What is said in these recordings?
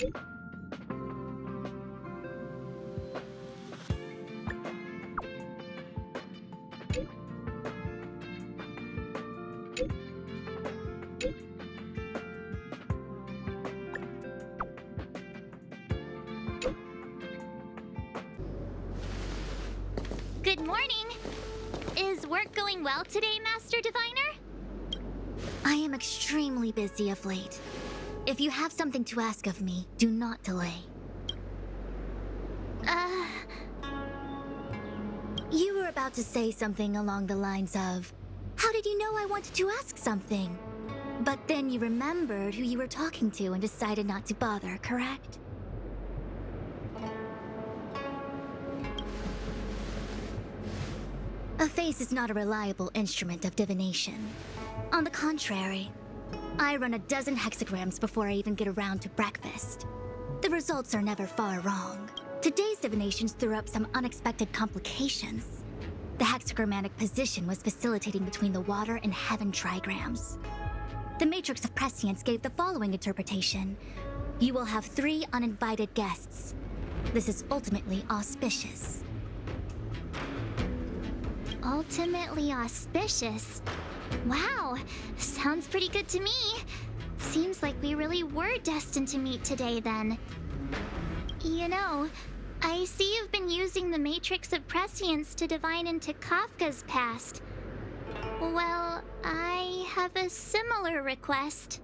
Good morning! Is work going well today, Master Diviner? I am extremely busy of late. If you have something to ask of me, do not delay. You were about to say something along the lines of, how did you know I wanted to ask something? But then you remembered who you were talking to and decided not to bother, correct? A face is not a reliable instrument of divination. On the contrary, I run a dozen hexagrams before I even get around to breakfast. The results are never far wrong. Today's divinations threw up some unexpected complications. The hexagrammatic position was facilitating between the water and heaven trigrams. The matrix of prescience gave the following interpretation. You will have 3 uninvited guests. This is ultimately auspicious. Ultimately auspicious. Wow, sounds pretty good to me. Seems like we really were destined to meet today then. You know, I see you've been using the Matrix of Prescience to divine into Kafka's past. Well, I have a similar request.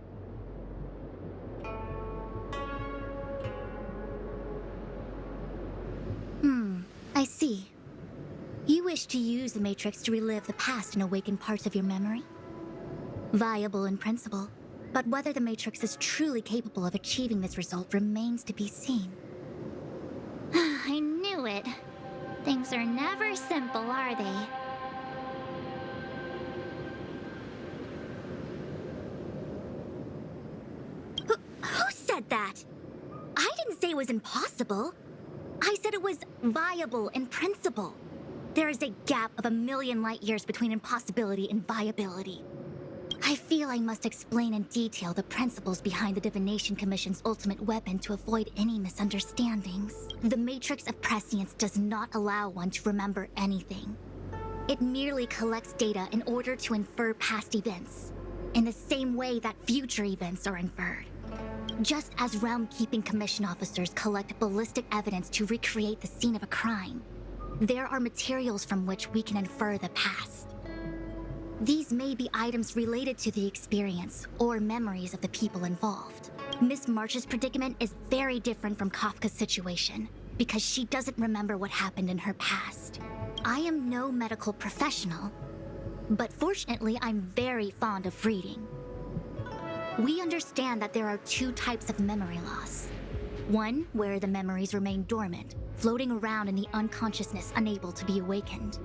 I see. You wish to use the Matrix to relive the past and awaken parts of your memory? Viable in principle, but whether the Matrix is truly capable of achieving this result remains to be seen. I knew it. Things are never simple, are they? Who said that? I didn't say it was impossible. I said it was viable in principle. There is a gap of 1,000,000 light years between impossibility and viability. I feel I must explain in detail the principles behind the Divination Commission's ultimate weapon to avoid any misunderstandings. The Matrix of Prescience does not allow one to remember anything. It merely collects data in order to infer past events, in the same way that future events are inferred. Just as Realm-Keeping Commission officers collect ballistic evidence to recreate the scene of a crime, there are materials from which we can infer the past. These may be items related to the experience or memories of the people involved. Miss March's predicament is very different from Kafka's situation because she doesn't remember what happened in her past. I am no medical professional, but fortunately I'm very fond of reading. We understand that there are 2 types of memory loss. One where the memories remain dormant, floating around in the unconsciousness unable to be awakened,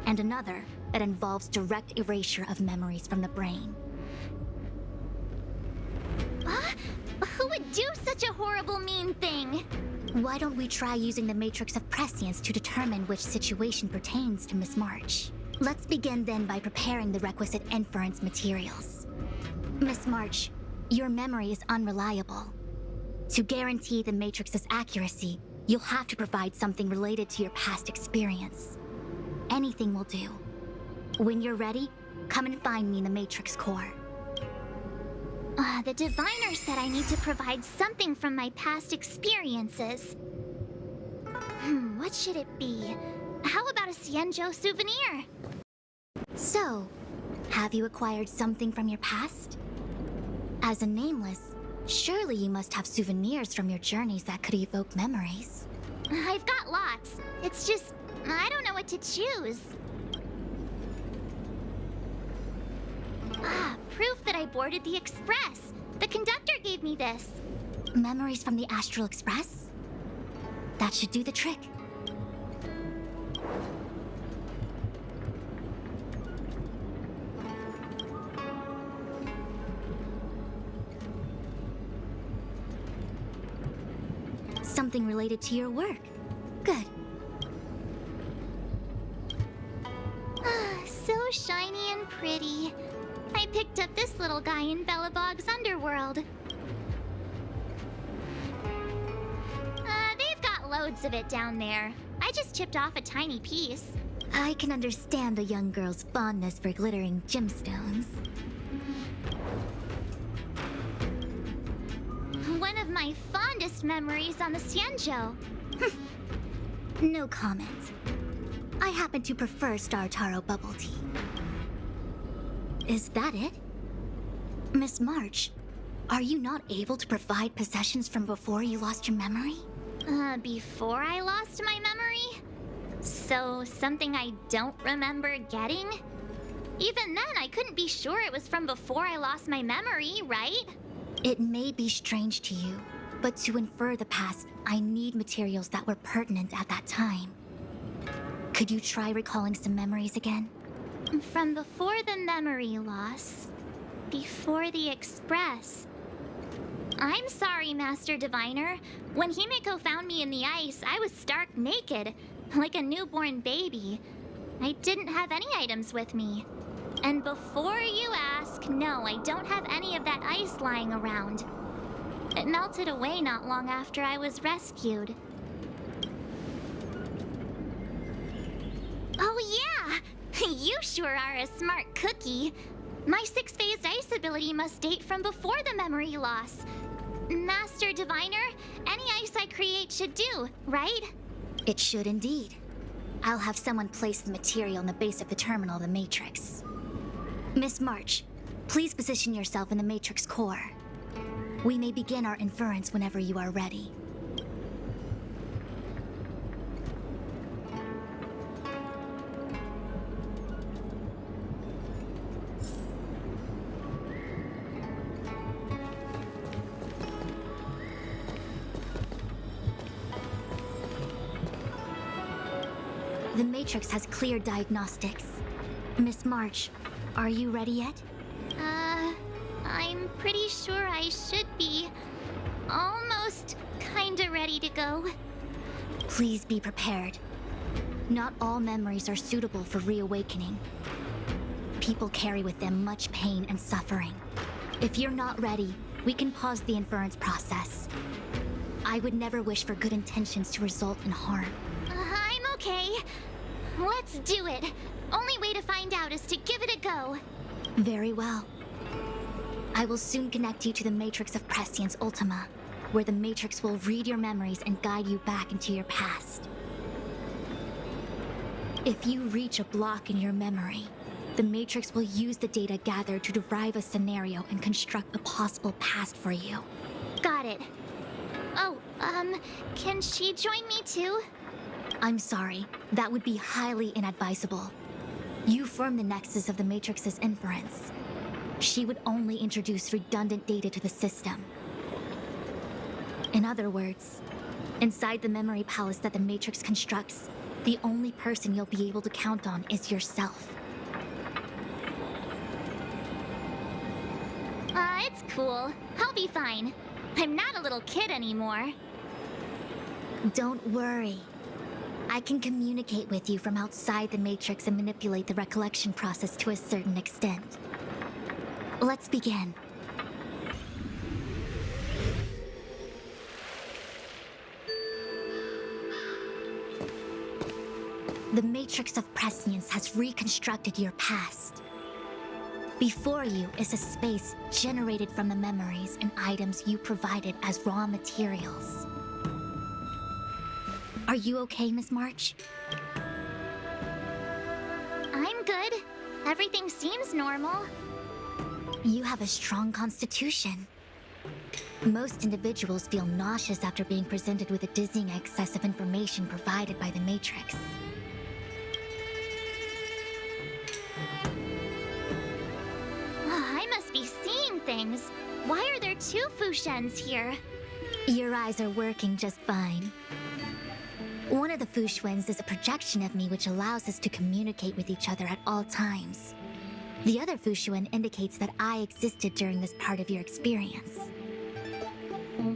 and another that involves direct erasure of memories from the brain. Who would do such a horrible, mean thing? Why don't we try using the Matrix of Prescience to determine which situation pertains to Miss March? Let's begin then by preparing the requisite inference materials. Miss March, your memory is unreliable. To guarantee the Matrix's accuracy, you'll have to provide something related to your past experience. Anything will do. When you're ready, come and find me in the Matrix core. The diviner said I need to provide something from my past experiences. What should it be? How about a Xianzhou souvenir? So, have you acquired something from your past? As a nameless, surely you must have souvenirs from your journeys that could evoke memories. I've got lots. It's just, I don't know what to choose. Proof that I boarded the express. The conductor gave me this. Memories from the Astral Express? That should do the trick. Something related to your work. Good. So shiny and pretty. I picked up this little guy in Belobog's underworld. loads of it down there. I just chipped off a tiny piece. I can understand a young girl's fondness for glittering gemstones. One of my fondest memories on the Xianzhou. No comment. I happen to prefer Star Taro bubble tea. Is that it? Miss March, are you not able to provide possessions from before you lost your memory? Before I lost my memory? So, something I don't remember getting? Even then, I couldn't be sure it was from before I lost my memory, right? It may be strange to you, but to infer the past, I need materials that were pertinent at that time. Could you try recalling some memories again? From before the memory loss. Before the Express. I'm sorry, Master Diviner. When Himeko found me in the ice, I was stark naked, like a newborn baby. I didn't have any items with me. And before you ask, no, I don't have any of that ice lying around. It melted away not long after I was rescued. Oh yeah! You sure are a smart cookie. My six-phased ice ability must date from before the memory loss. Master Diviner, any ice I create should do, right? It should indeed. I'll have someone place the material in the base of the terminal of the Matrix. Miss March, please position yourself in the Matrix core. We may begin our inference whenever you are ready. The Matrix has clear diagnostics. Miss March, are you ready yet? I'm pretty sure I should be almost kinda ready to go. Please be prepared. Not all memories are suitable for reawakening. People carry with them much pain and suffering. If you're not ready, we can pause the inference process. I would never wish for good intentions to result in harm. I'm okay. Let's do it. Only way to find out is to give it a go. Very well. I will soon connect you to the Matrix of Prescience Ultima, where the Matrix will read your memories and guide you back into your past. If you reach a block in your memory, the Matrix will use the data gathered to derive a scenario and construct a possible past for you. Got it. Oh, can she join me too? I'm sorry, that would be highly inadvisable. You form the nexus of the Matrix's inference. She would only introduce redundant data to the system. In other words, inside the memory palace that the Matrix constructs, the only person you'll be able to count on is yourself. It's cool. I'll be fine. I'm not a little kid anymore. Don't worry. I can communicate with you from outside the Matrix and manipulate the recollection process to a certain extent. Let's begin. The Matrix of Prescience has reconstructed your past. Before you is a space generated from the memories and items you provided as raw materials. Are you okay, Miss March? I'm good. Everything seems normal. You have a strong constitution. Most individuals feel nauseous after being presented with a dizzying excess of information provided by the Matrix. I must be seeing things. Why are there two Fushens here? Your eyes are working just fine. One of the Fushwens is a projection of me which allows us to communicate with each other at all times. The other Fushuen indicates that I existed during this part of your experience.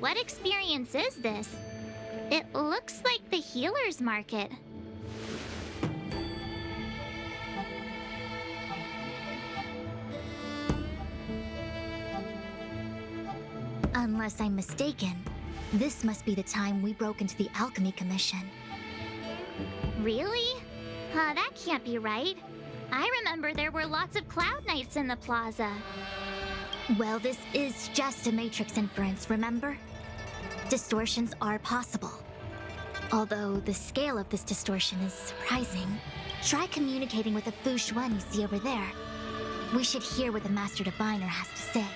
What experience is this? It looks like the healer's market. Unless I'm mistaken, This must be the time we broke into the Alchemy Commission. Really? That can't be right. I remember there were lots of Cloud Knights in the plaza. Well, this is just a Matrix inference, remember? Distortions are possible. Although the scale of this distortion is surprising. Try communicating with the Fu Xuan you see over there. We should hear what the Master Diviner has to say.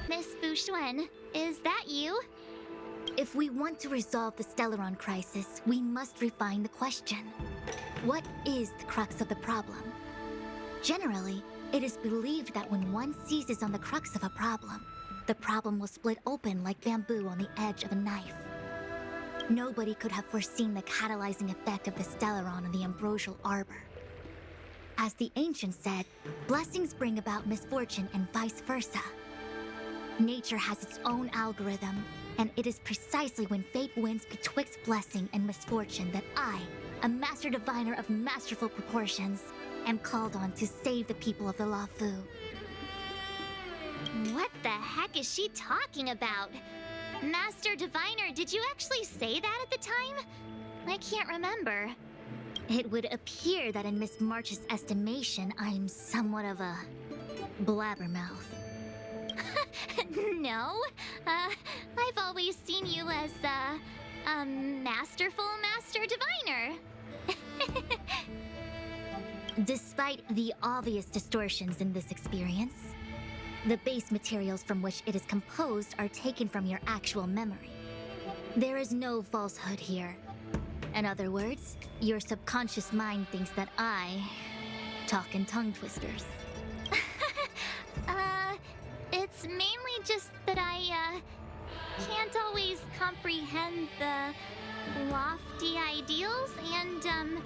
Miss Fu Xuan, is that you? If we want to resolve the Stellaron crisis, we must refine the question. What is the crux of the problem? Generally, it is believed that when one seizes on the crux of a problem, the problem will split open like bamboo on the edge of a knife. Nobody could have foreseen the catalyzing effect of the Stellaron on the Ambrosial Arbor. As the ancients said, blessings bring about misfortune and vice versa. Nature has its own algorithm, and it is precisely when fate wins betwixt blessing and misfortune that I, a Master Diviner of masterful proportions, am called on to save the people of the Luofu. What the heck is she talking about? Master Diviner, did you actually say that at the time? I can't remember. It would appear that in Miss March's estimation, I'm somewhat of a blabbermouth. No, I've always seen you as a masterful Master Diviner. Despite the obvious distortions in this experience, the base materials from which it is composed are taken from your actual memory. There is no falsehood here. In other words, your subconscious mind thinks that I talk in tongue twisters. It's mainly just that I can't always comprehend the lofty ideals and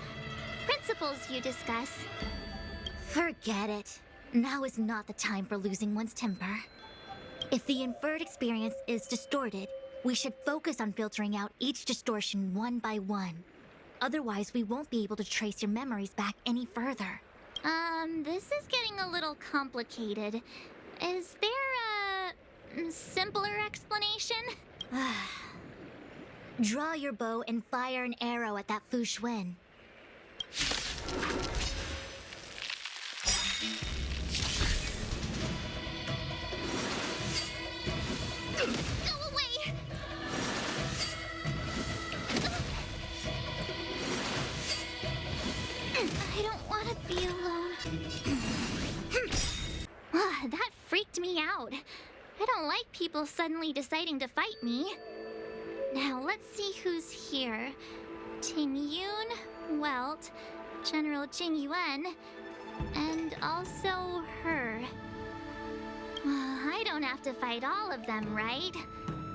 principles you discuss. Forget it. Now is not the time for losing one's temper. If the inferred experience is distorted, we should focus on filtering out each distortion one by one. Otherwise, we won't be able to trace your memories back any further. This is getting a little complicated. Is there a simpler explanation? Draw your bow and fire an arrow at that Fu Xuan. Go away! I don't want to be alone. That freaked me out. I don't like people suddenly deciding to fight me. Now, let's see who's here. Ting Yun, Welt, General Jing Yuan, and also her. I don't have to fight all of them, right?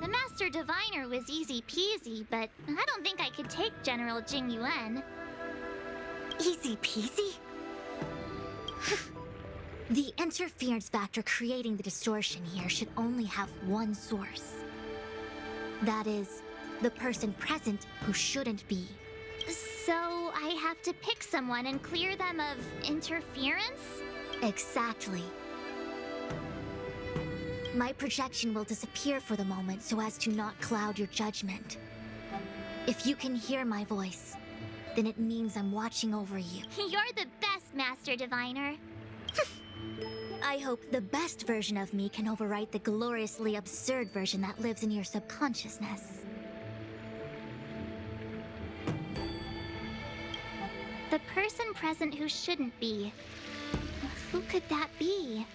The Master Diviner was easy peasy, but I don't think I could take General Jing Yuan. Easy peasy? The interference factor creating the distortion here should only have one source. That is, the person present who shouldn't be. So I have to pick someone and clear them of interference? Exactly. My projection will disappear for the moment so as to not cloud your judgment. If you can hear my voice, then it means I'm watching over you. You're the best, Master Diviner. I hope the best version of me can overwrite the gloriously absurd version that lives in your subconsciousness. The person present who shouldn't be. Who could that be?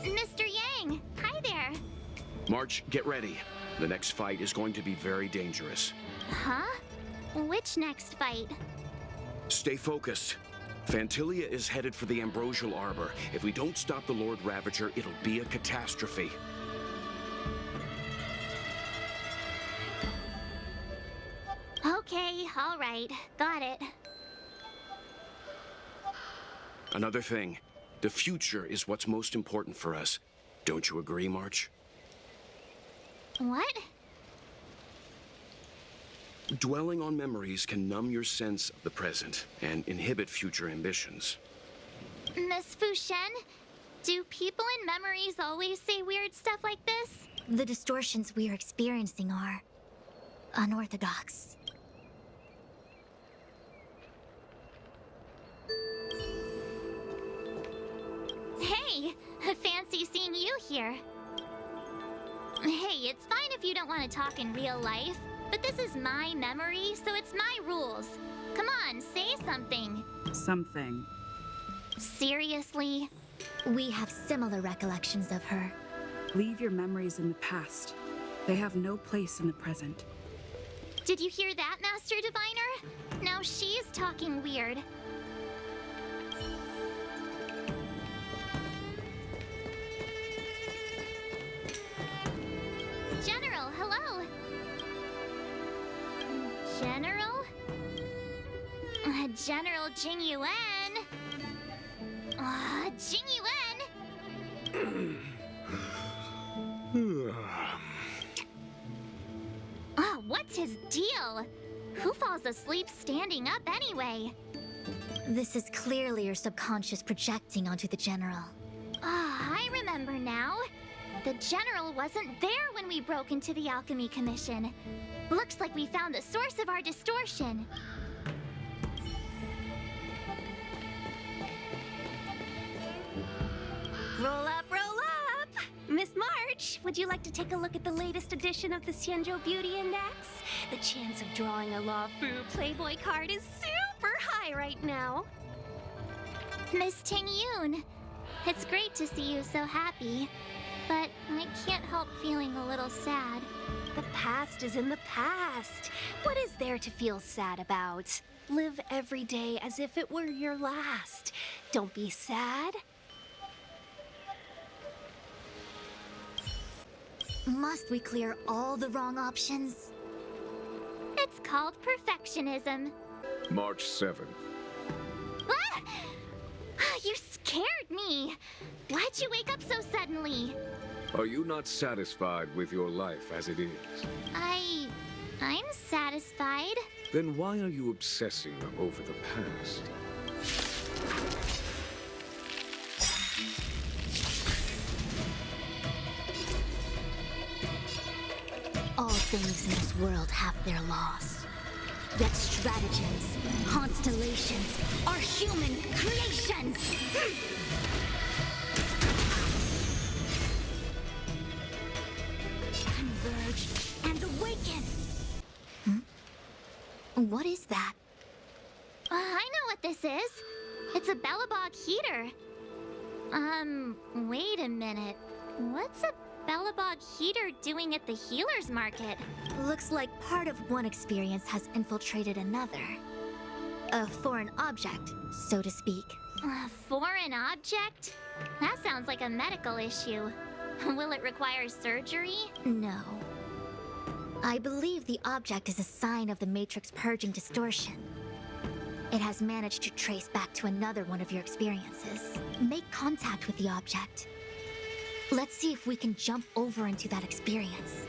Mr. Yang! Hi there! March, get ready. The next fight is going to be very dangerous. Huh? Which next fight? Stay focused. Phantilia is headed for the Ambrosial Arbor. If we don't stop the Lord Ravager, it'll be a catastrophe. Okay, all right. Got it. Another thing, the future is what's most important for us. Don't you agree, March? What? Dwelling on memories can numb your sense of the present and inhibit future ambitions. Miss Fushen, do people in memories always say weird stuff like this? The distortions we are experiencing are unorthodox. Hey, fancy seeing you here. Hey, it's fine if you don't want to talk in real life, but this is my memory, so it's my rules. Come on, say something. Something. Seriously? We have similar recollections of her. Leave your memories in the past. They have no place in the present. Did you hear that, Master Diviner? Now she's talking weird. General, hello. General? General Jing Yuan. Jing Yuan? What's his deal? Who falls asleep standing up anyway? This is clearly your subconscious projecting onto the General. I remember now. The General wasn't there when we broke into the Alchemy Commission. Looks like we found the source of our distortion. Roll up, roll up! Miss March, would you like to take a look at the latest edition of the Xianzhou Beauty Index? The chance of drawing a Luofu Playboy card is super high right now. Miss Ting Yun, it's great to see you so happy, but I can't help feeling a little sad. The past is in the past. What is there to feel sad about? Live every day as if it were your last. Don't be sad. Must we clear all the wrong options? It's called perfectionism. March 7th. Ah! You scared me! Why'd you wake up so suddenly? Are you not satisfied with your life as it is? I'm satisfied. Then why are you obsessing over the past? All things in this world have their laws. Yet stratagems, constellations are human creations! Converge and awaken! What is that? I know what this is. It's a Bellabog heater. Wait a minute. What's a Bellabog heater doing at the healer's market? Looks like part of one experience has infiltrated another. A foreign object, so to speak. A foreign object? That sounds like a medical issue. Will it require surgery? No. I believe the object is a sign of the Matrix purging distortion. It has managed to trace back to another one of your experiences. Make contact with the object. Let's see if we can jump over into that experience.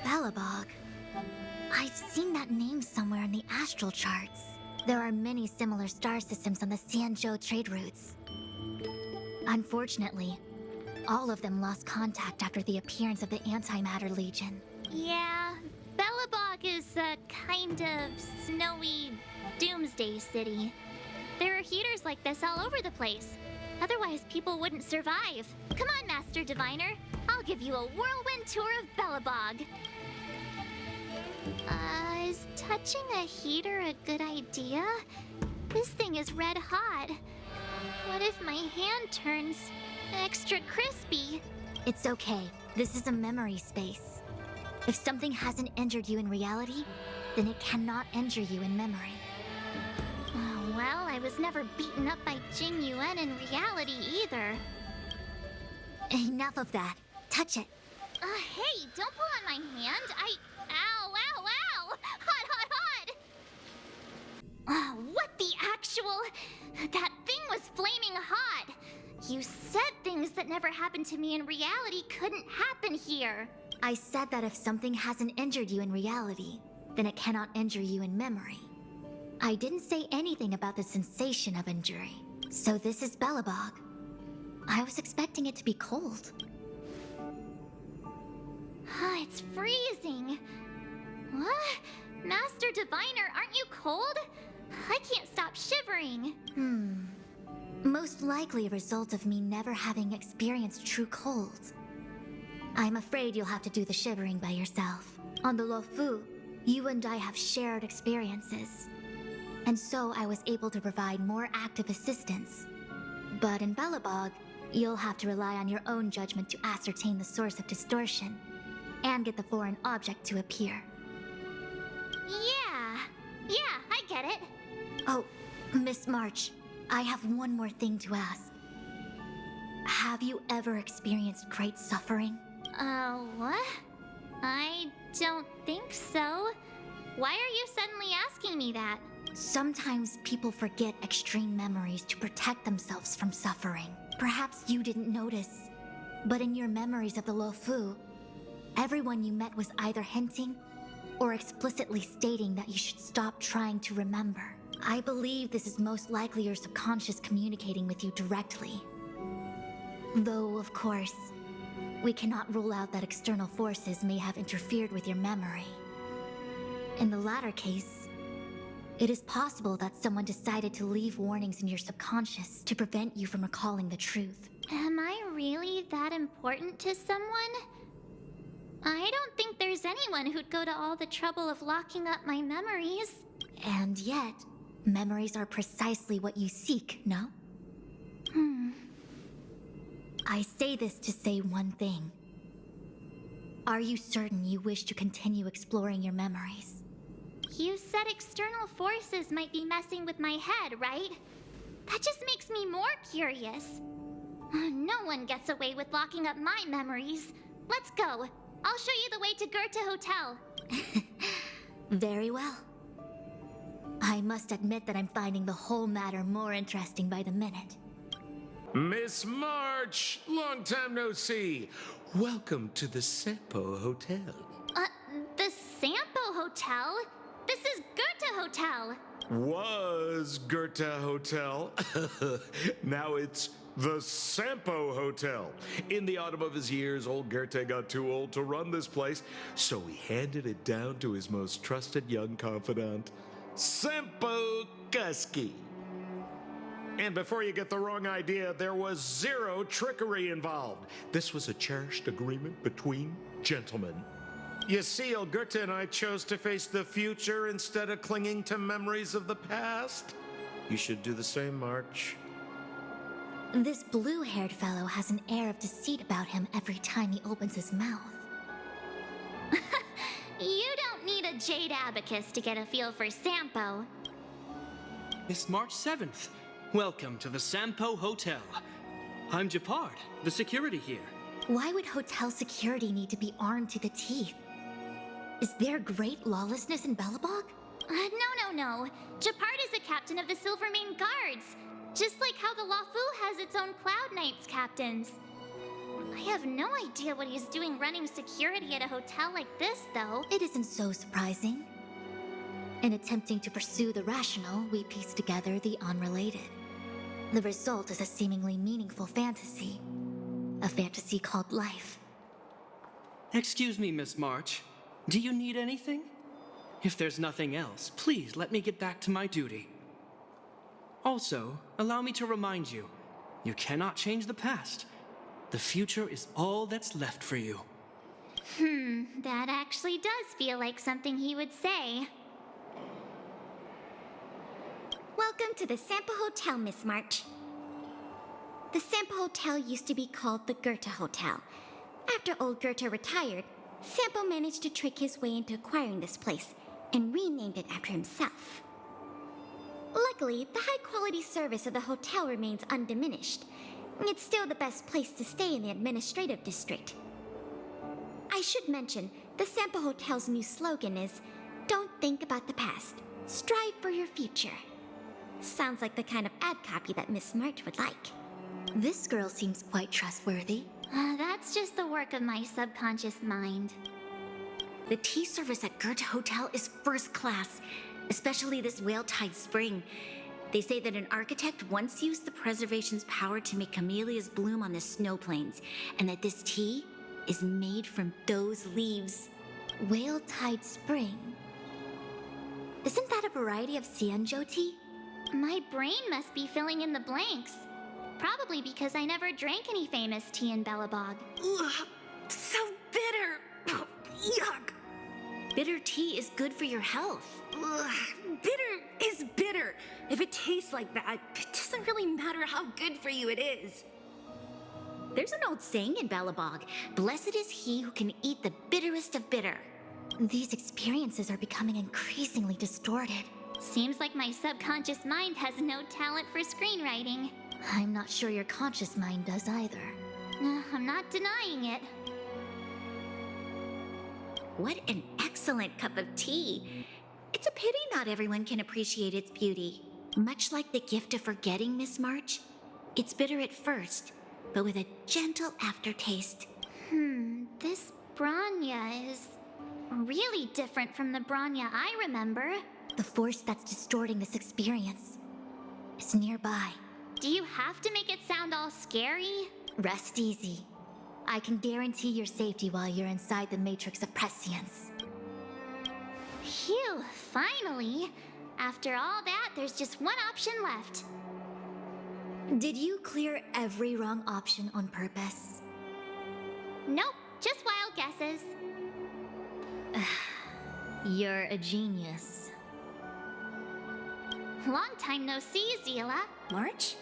Bellabog. I've seen that name somewhere in the astral charts. There are many similar star systems on the Xianzhou trade routes. Unfortunately, all of them lost contact after the appearance of the Antimatter Legion. Yeah, Bellabog is a kind of snowy doomsday city. There are heaters like this all over the place. Otherwise, people wouldn't survive. Come on, Master Diviner. I'll give you a whirlwind tour of Bellabog. Is touching a heater a good idea? This thing is red hot. What if my hand turns extra crispy? It's okay. This is a memory space. If something hasn't injured you in reality, then it cannot injure you in memory. Well, I was never beaten up by Jing Yuan in reality either. Enough of that. Touch it. Hey, don't pull on my hand. Ow, ow, ow! Hot, hot, hot! What the actual... That thing was flaming hot. You said things that never happened to me in reality couldn't happen here. I said that if something hasn't injured you in reality, then it cannot injure you in memory. I didn't say anything about the sensation of injury. So this is Belobog. I was expecting it to be cold. It's freezing. What? Master Diviner, aren't you cold? I can't stop shivering. Most likely a result of me never having experienced true cold. I'm afraid you'll have to do the shivering by yourself. On the Luofu, you and I have shared experiences. And so I was able to provide more active assistance. But in Belobog, you'll have to rely on your own judgment to ascertain the source of distortion and get the foreign object to appear. Yeah, I get it. Oh, Miss March, I have one more thing to ask. Have you ever experienced great suffering? What? I don't think so. Why are you suddenly asking me that? Sometimes people forget extreme memories to protect themselves from suffering. Perhaps you didn't notice, but in your memories of the Luofu, everyone you met was either hinting or explicitly stating that you should stop trying to remember. I believe this is most likely your subconscious communicating with you directly. Though, of course, we cannot rule out that external forces may have interfered with your memory. In the latter case, it is possible that someone decided to leave warnings in your subconscious to prevent you from recalling the truth. Am I really that important to someone? I don't think there's anyone who'd go to all the trouble of locking up my memories. And yet, memories are precisely what you seek, no? I say this to say one thing. Are you certain you wish to continue exploring your memories? You said external forces might be messing with my head, right? That just makes me more curious. No one gets away with locking up my memories. Let's go. I'll show you the way to Goethe Hotel. Very well. I must admit that I'm finding the whole matter more interesting by the minute. Miss March, long time no see. Welcome to the Sampo Hotel. The Sampo Hotel? This is Goethe Hotel. Was Goethe Hotel. Now it's the Sampo Hotel. In the autumn of his years, old Goethe got too old to run this place, so he handed it down to his most trusted young confidant, Sampo Kuski. And before you get the wrong idea, there was zero trickery involved. This was a cherished agreement between gentlemen. You see, old Goethe and I chose to face the future instead of clinging to memories of the past. You should do the same, March. This blue-haired fellow has an air of deceit about him every time he opens his mouth. You don't need a jade abacus to get a feel for Sampo. It's March 7th. Welcome to the Sampo Hotel. I'm Japard, the security here. Why would hotel security need to be armed to the teeth? Is there great lawlessness in Belobog? No. Japard is the captain of the Silvermane Guards. Just like how the Luofu has its own Cloud Knights captains. I have no idea what he's doing running security at a hotel like this, though. It isn't so surprising. In attempting to pursue the rational, we piece together the unrelated. The result is a seemingly meaningful fantasy. A fantasy called life. Excuse me, Miss March. Do you need anything? If there's nothing else, please let me get back to my duty. Also, allow me to remind you, you cannot change the past. The future is all that's left for you. That actually does feel like something he would say. Welcome to the Sampo Hotel, Miss March. The Sampo Hotel used to be called the Goethe Hotel. After old Goethe retired, Sampo managed to trick his way into acquiring this place and renamed it after himself. Luckily, the high-quality service of the hotel remains undiminished. It's still the best place to stay in the administrative district. I should mention, the Sampo Hotel's new slogan is, "Don't think about the past, strive for your future." Sounds like the kind of ad copy that Miss March would like. This girl seems quite trustworthy. That's just the work of my subconscious mind. The tea service at Goethe Hotel is first class, especially this Whale-Tide Spring. They say that an architect once used the preservation's power to make camellias bloom on the snow plains, and that this tea is made from those leaves. Whale-Tide Spring? Isn't that a variety of Xianzhou tea? My brain must be filling in the blanks. Probably because I never drank any famous tea in Belobog. Ugh, so bitter! Yuck! Bitter tea is good for your health. Ugh, bitter is bitter. If it tastes like that, it doesn't really matter how good for you it is. There's an old saying in Belobog, blessed is he who can eat the bitterest of bitter. These experiences are becoming increasingly distorted. Seems like my subconscious mind has no talent for screenwriting. I'm not sure your conscious mind does either. I'm not denying it. What an excellent cup of tea. It's a pity not everyone can appreciate its beauty. Much like the gift of forgetting, Miss March, it's bitter at first, but with a gentle aftertaste. This Bronya is really different from the Bronya I remember. The force that's distorting this experience is nearby. Do you have to make it sound all scary? Rest easy. I can guarantee your safety while you're inside the matrix of prescience. Phew, finally. After all that, there's just one option left. Did you clear every wrong option on purpose? Nope, just wild guesses. You're a genius. Long time no see, Zila. March?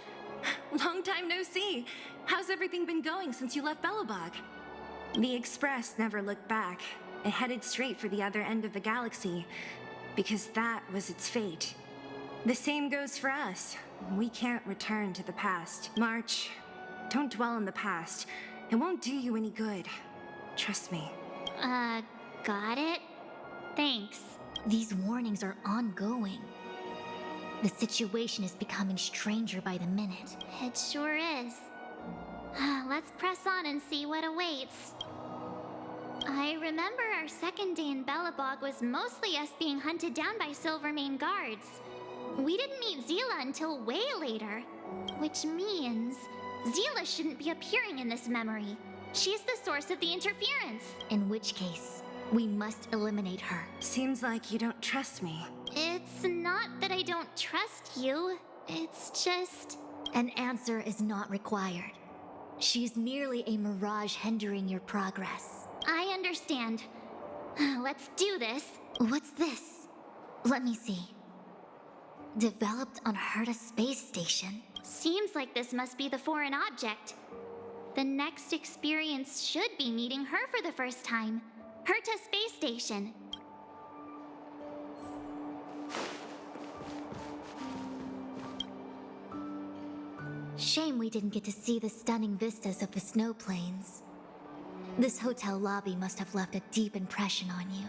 Long time no see. How's everything been going since you left Belobog? The Express never looked back. It headed straight for the other end of the galaxy, because that was its fate. The same goes for us. We can't return to the past. March, don't dwell on the past. It won't do you any good. Trust me. Got it? Thanks. These warnings are ongoing. The situation is becoming stranger by the minute. It sure is. Let's press on and see what awaits. I remember our second day in Belobog was mostly us being hunted down by Silvermane guards. We didn't meet Zila until way later, which means Zila shouldn't be appearing in this memory. She's the source of the interference. In which case, we must eliminate her. Seems like you don't trust me. It's not that I don't trust you. It's just... An answer is not required. She's merely a mirage hindering your progress. I understand. Let's do this. What's this? Let me see. Developed on Herta Space Station. Seems like this must be the foreign object. The next experience should be meeting her for the first time. Herta Space Station. Shame we didn't get to see the stunning vistas of the snow plains. This hotel lobby must have left a deep impression on you.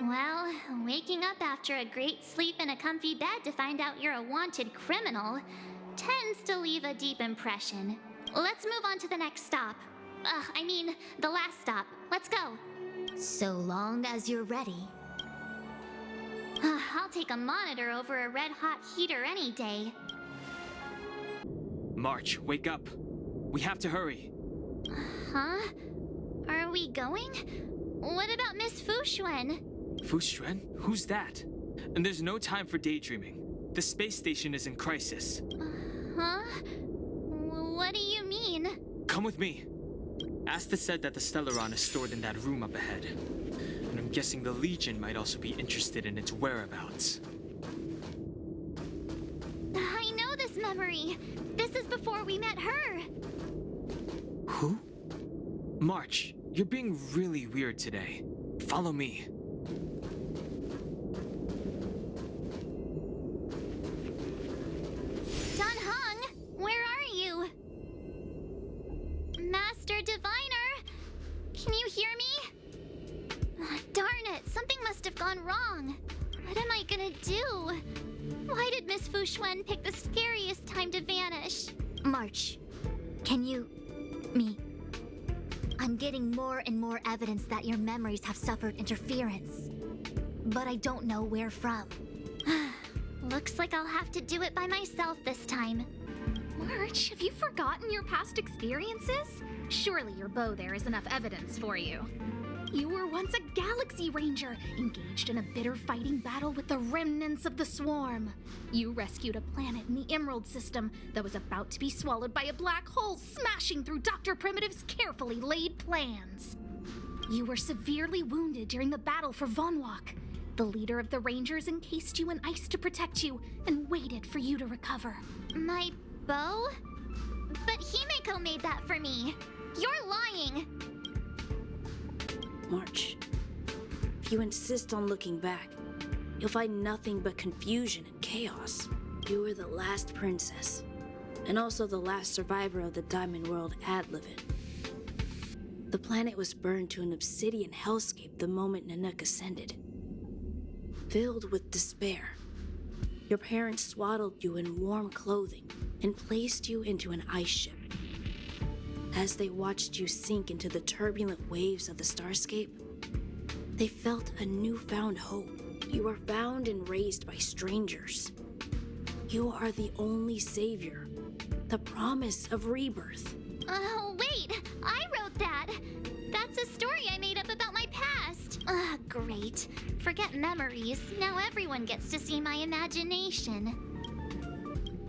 Well, waking up after a great sleep in a comfy bed to find out you're a wanted criminal tends to leave a deep impression. Let's move on to the next stop. The last stop. Let's go. So long as you're ready. I'll take a monitor over a red-hot heater any day. March, wake up. We have to hurry. Huh? Are we going? What about Miss Fuxuan? Fuxuan? Who's that? And there's no time for daydreaming. The space station is in crisis. Huh? What do you mean? Come with me. Asta said that the Stellaron is stored in that room up ahead. And I'm guessing the Legion might also be interested in its whereabouts. I know this memory. This is before we met her. Who? March, you're being really weird today. Follow me. Danheng, where are you? Master Diviner, can you hear me? Darn it, something must have gone wrong. What am I gonna do? Why did Miss Fuxuan pick the scariest time to vanish? March, I'm getting more and more evidence that your memories have suffered interference. But I don't know where from. Looks like I'll have to do it by myself this time. March, have you forgotten your past experiences? Surely your bow there is enough evidence for you. You were once a Galaxy Ranger, engaged in a bitter fighting battle with the remnants of the Swarm. You rescued a planet in the Emerald System that was about to be swallowed by a black hole, smashing through Dr. Primitive's carefully laid plans. You were severely wounded during the battle for Vonwalk. The leader of the Rangers encased you in ice to protect you and waited for you to recover. My bow? But Himeko made that for me. You're lying. March, if you insist on looking back, you'll find nothing but confusion and chaos. You were the last princess, and also the last survivor of the Diamond World Adlevin. The planet was burned to an obsidian hellscape the moment Nanook ascended. Filled with despair, your parents swaddled you in warm clothing and placed you into an ice ship. As they watched you sink into the turbulent waves of the starscape, they felt a newfound hope. You were found and raised by strangers. You are the only savior, the promise of rebirth. Oh, wait! I wrote that! That's a story I made up about my past! Great. Forget memories. Now everyone gets to see my imagination.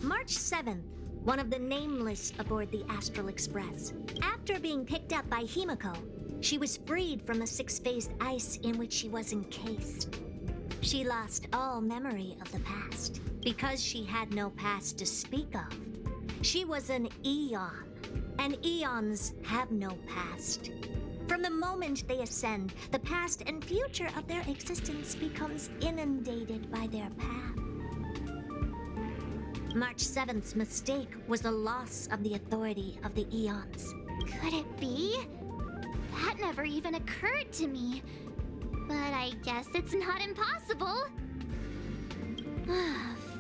March 7th, one of the nameless aboard the Astral Express. After being picked up by Himeko, she was freed from the six-phased ice in which she was encased. She lost all memory of the past because she had no past to speak of. She was an Eon, and Eons have no past. From the moment they ascend, the past and future of their existence becomes inundated by their path. March 7th's mistake was the loss of the authority of the Eons. Could it be? That never even occurred to me. But I guess it's not impossible.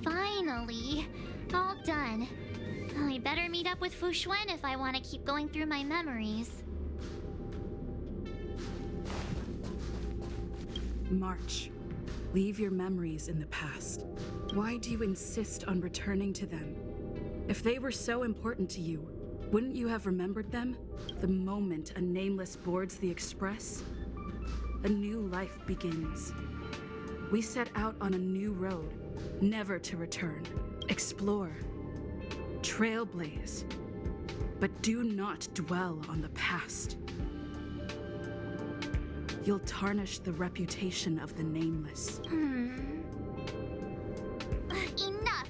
Finally. All done. I better meet up with Fu Xuan if I want to keep going through my memories. March, leave your memories in the past. Why do you insist on returning to them? If they were so important to you, wouldn't you have remembered them the moment a nameless boards the Express? A new life begins. We set out on a new road, never to return. Explore, trailblaze, but do not dwell on the past. You'll tarnish the reputation of the nameless. Enough!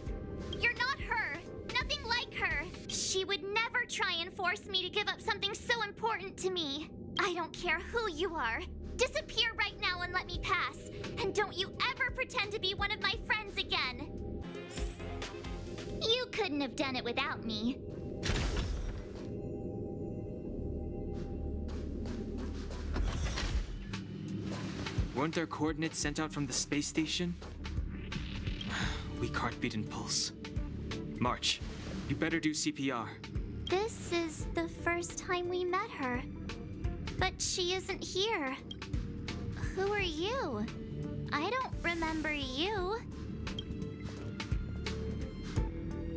You're not her! Nothing like her! She would never try and force me to give up something so important to me. I don't care who you are. Disappear right now and let me pass. And don't you ever pretend to be one of my friends again. You couldn't have done it without me. Weren't there coordinates sent out from the space station? Weak heartbeat and pulse. March, you better do CPR. This is the first time we met her. But she isn't here. Who are you? I don't remember you.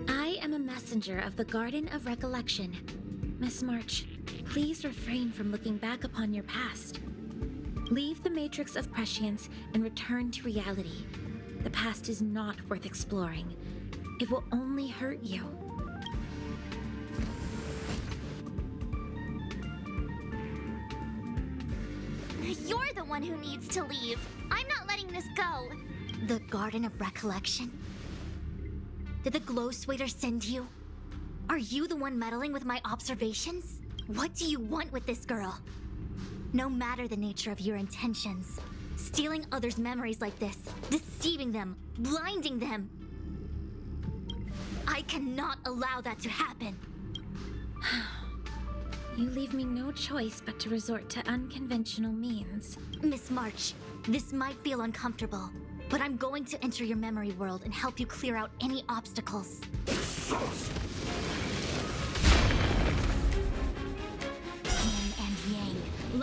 I am a messenger of the Garden of Recollection. Miss March, please refrain from looking back upon your past. Leave the matrix of prescience and return to reality. The past is not worth exploring. It will only hurt you. You're the one who needs to leave. I'm not letting this go. The Garden of Recollection? Did the Glow Swader send you? Are you the one meddling with my observations? What do you want with this girl? No matter the nature of your intentions, stealing others' memories like this, deceiving them, blinding them, I cannot allow that to happen. You leave me no choice but to resort to unconventional means. Miss March, this might feel uncomfortable, but I'm going to enter your memory world and help you clear out any obstacles.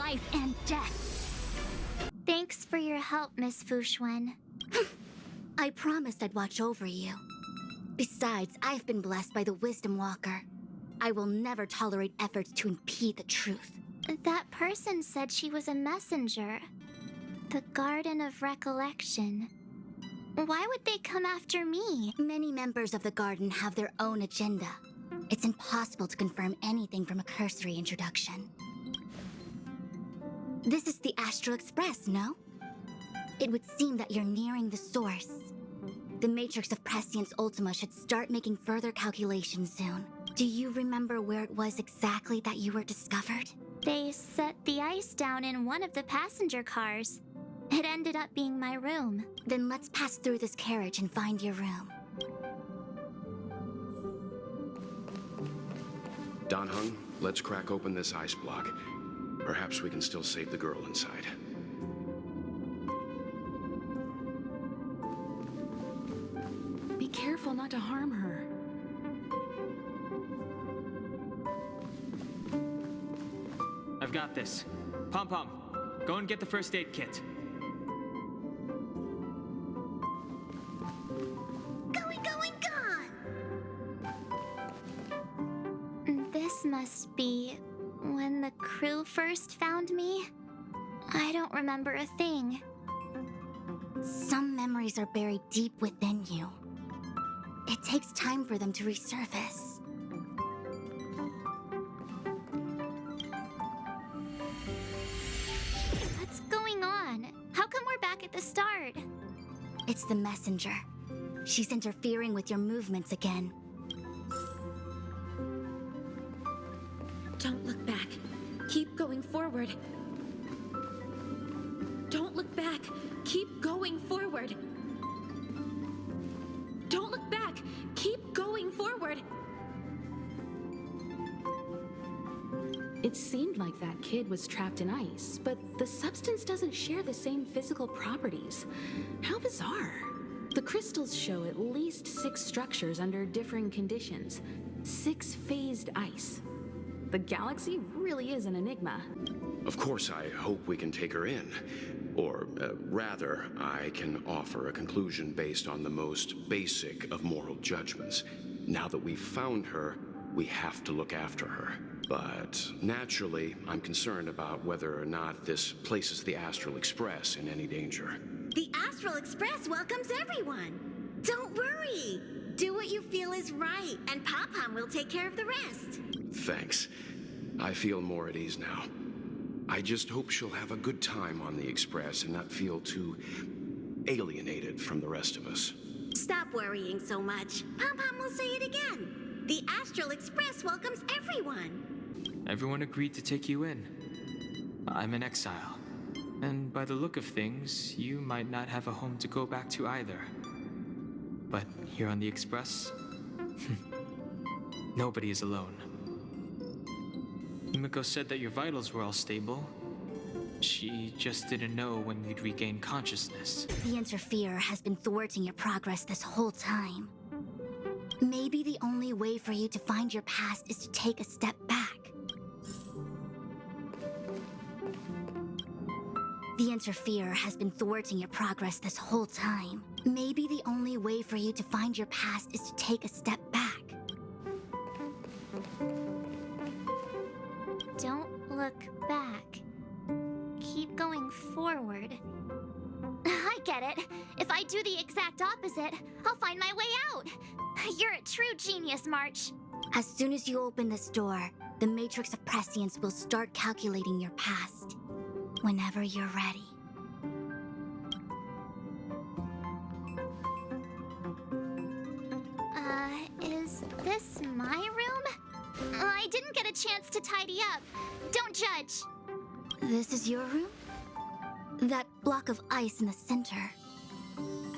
life and death. Thanks for your help, Miss Fushuen. I promised I'd watch over you. Besides, I've been blessed by the Wisdom Walker. I will never tolerate efforts to impede the truth. That person said she was a messenger. The Garden of Recollection. Why would they come after me? Many members of the Garden have their own agenda. It's impossible to confirm anything from a cursory introduction. This is the Astral Express, no? It would seem that you're nearing the source. The Matrix of Prescience Ultima should start making further calculations soon. Do you remember where it was exactly that you were discovered? They set the ice down in one of the passenger cars. It ended up being my room. Then let's pass through this carriage and find your room. Danheng, let's crack open this ice block. Perhaps we can still save the girl inside. Be careful not to harm her. I've got this. Pom-Pom, go and get the first aid kit. This must be when the crew first found me. I don't remember a thing. Some memories are buried deep within you. It takes time for them to resurface. What's going on? How come we're back at the start? It's the messenger. She's interfering with your movements again. Don't look back. Keep going forward. Don't look back. Keep going forward. Don't look back. Keep going forward. It seemed like that kid was trapped in ice, but the substance doesn't share the same physical properties. How bizarre. The crystals show at least 6 structures under differing conditions. 6 phased ice. The galaxy really is an enigma. Of course, I hope we can take her in. Or, rather, I can offer a conclusion based on the most basic of moral judgments. Now that we've found her, we have to look after her. But naturally, I'm concerned about whether or not this places the Astral Express in any danger. The Astral Express welcomes everyone. Don't worry. Do what you feel is right, and Pom-Pom will take care of the rest. Thanks. I feel more at ease now. I just hope she'll have a good time on the Express and not feel too alienated from the rest of us. Stop worrying so much. Pom-Pom will say it again. The Astral Express welcomes everyone. Everyone agreed to take you in. I'm in exile. And by the look of things, you might not have a home to go back to either. But here on the Express, nobody is alone. Yumiko said that your vitals were all stable. She just didn't know when you'd regain consciousness. The Interferer has been thwarting your progress this whole time. Maybe the only way for you to find your past is to take a step back. The Interferer has been thwarting your progress this whole time. Maybe the only way for you to find your past is to take a step back. Don't look back. Keep going forward. I get it. If I do the exact opposite, I'll find my way out. You're a true genius, March. As soon as you open this door, the Matrix of Prescience will start calculating your past. Whenever you're ready. Is this my room? I didn't get a chance to tidy up. Don't judge. This is your room? That block of ice in the center.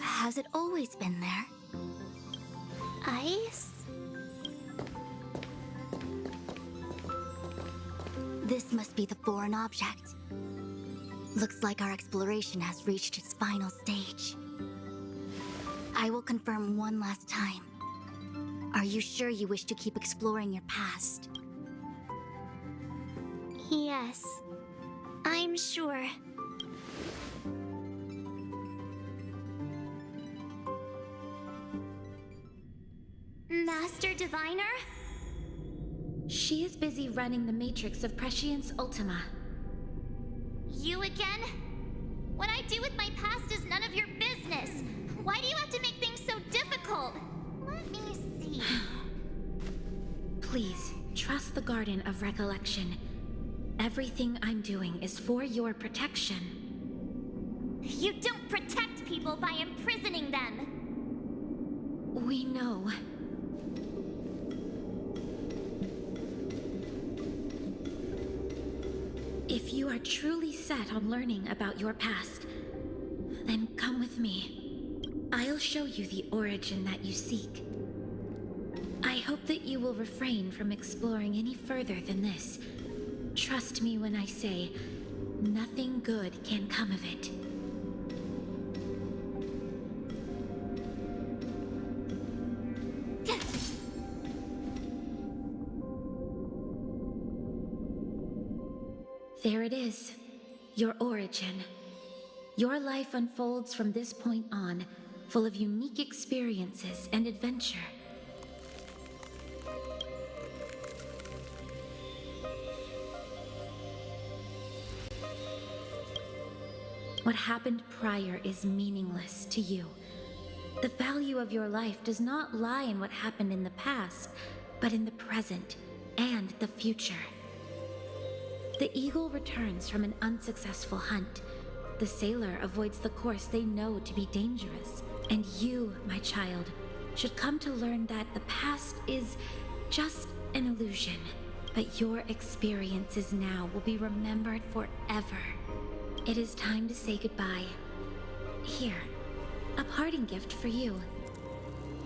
Has it always been there? Ice? This must be the foreign object. Looks like our exploration has reached its final stage. I will confirm one last time. Are you sure you wish to keep exploring your past? Yes. I'm sure. Master Diviner? She is busy running the matrix of Prescience Ultima. You again? What I do with my past is none of your business. Why do you have to make things so difficult? Let me see. Please, trust the Garden of Recollection. Everything I'm doing is for your protection. You don't protect people by imprisoning them. We know. If you are truly set on learning about your past, then come with me. I'll show you the origin that you seek. I hope that you will refrain from exploring any further than this. Trust me when I say, nothing good can come of it. There it is, your origin. Your life unfolds from this point on, full of unique experiences and adventure. What happened prior is meaningless to you. The value of your life does not lie in what happened in the past, but in the present and the future. The eagle returns from an unsuccessful hunt. The sailor avoids the course they know to be dangerous. And you, my child, should come to learn that the past is just an illusion. But your experiences now will be remembered forever. It is time to say goodbye. Here, a parting gift for you.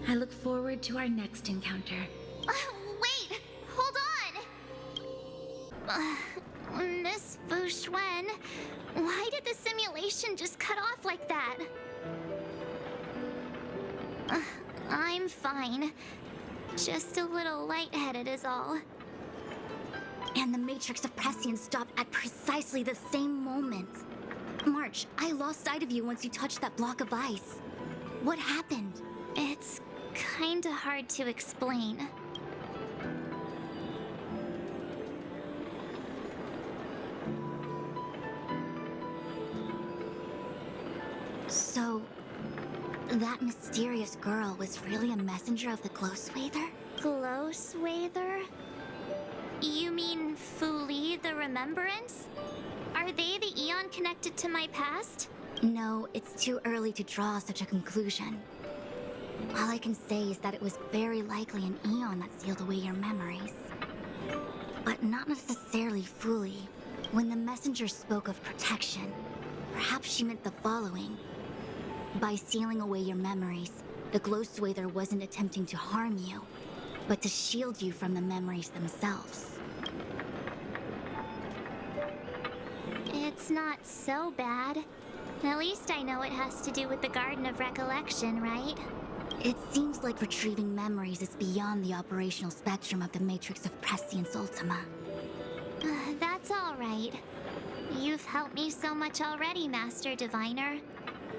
I look forward to our next encounter. Wait! Hold on! Miss Fu Xuan, why did the simulation just cut off like that? I'm fine. Just a little lightheaded is all. And the Matrix of Prescience stopped at precisely the same moment. March, I lost sight of you once you touched that block of ice. What happened? It's kinda hard to explain. So, that mysterious girl was really a messenger of the Glow Swather? Glow Swather? You mean Fu Li the Remembrance? Are they the Eon connected to my past? No, it's too early to draw such a conclusion. All I can say is that it was very likely an Eon that sealed away your memories. But not necessarily fully. When the messenger spoke of protection, perhaps she meant the following. By sealing away your memories, the Glow Swather wasn't attempting to harm you, but to shield you from the memories themselves. It's not so bad. At least I know it has to do with the Garden of Recollection, right? It seems like retrieving memories is beyond the operational spectrum of the Matrix of Prescience Ultima. That's all right. You've helped me so much already, Master Diviner.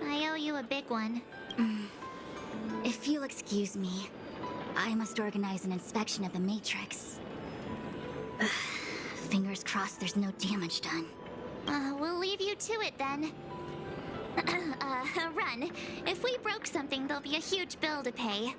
I owe you a big one. If you'll excuse me, I must organize an inspection of the Matrix. Fingers crossed there's no damage done. We'll leave you to it then. Run. If we broke something, there'll be a huge bill to pay.